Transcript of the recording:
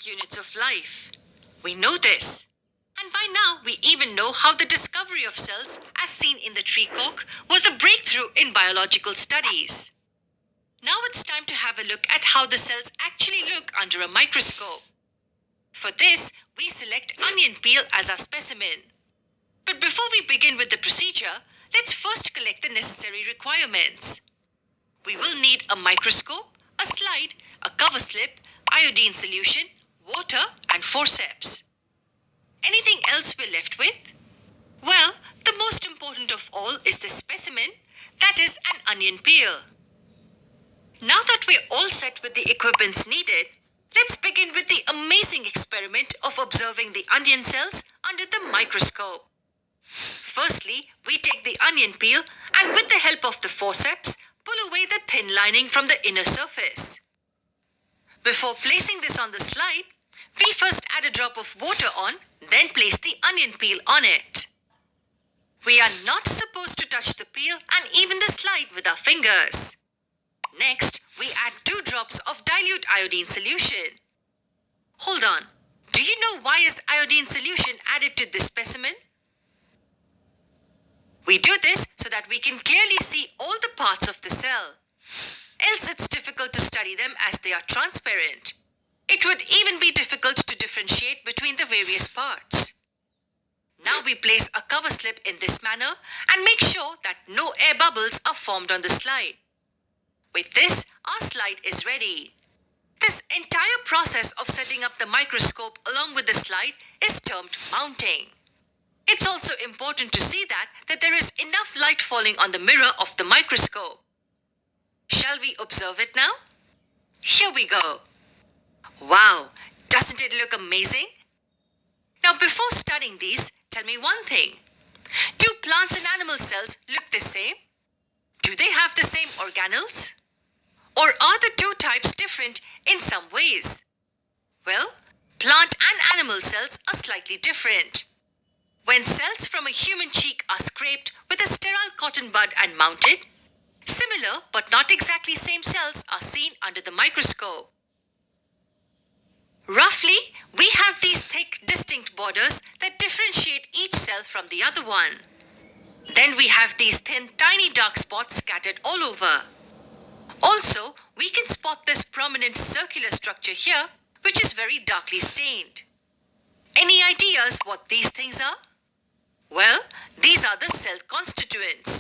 units of life. We know this. And by now, we even know how the discovery of cells, as seen in the tree cork, was a breakthrough in biological studies. Now it's time to have a look at how the cells actually look under a microscope. For this, we select onion peel as our specimen. But before we begin with the procedure, let's first collect the necessary requirements. We will need a microscope, a slide, a cover slip, iodine solution, water, and forceps. Anything else we're left with? Well, the most important of all is the specimen, that is an onion peel. Now that we're all set with the equipments needed, let's begin with the amazing experiment of observing the onion cells under the microscope. Firstly, we take the onion peel and with the help of the forceps, pull away the thin lining from the inner surface. Before placing this on the slide, we first add a drop of water on, then place the onion peel on it. We are not supposed to touch the peel and even the slide with our fingers. Next, we add 2 drops of dilute iodine solution. Hold on, do you know why is iodine solution added to this specimen? We do this so that we can clearly see all the parts of the cell. Else it's difficult to study them as they are transparent. It would even be difficult to differentiate between the various parts. Now we place a cover slip in this manner and make sure that no air bubbles are formed on the slide. With this, our slide is ready. This entire process of setting up the microscope along with the slide is termed mounting. It's also important to see that there is enough light falling on the mirror of the microscope. Shall we observe it now? Here we go. Wow, doesn't it look amazing? Now before studying these, tell me one thing. Do plants and animal cells look the same? Do they have the same organelles? Or are the two types different in some ways? Well, plant and animal cells are slightly different. When cells from a human cheek are scraped with a sterile cotton bud and mounted, similar but not exactly same cells are seen under the microscope. Roughly, we have these thick, distinct borders that differentiate each cell from the other one. Then we have these thin, tiny dark spots scattered all over. Also, we can spot this prominent circular structure here, which is very darkly stained. Any ideas what these things are? Well, these are the cell constituents.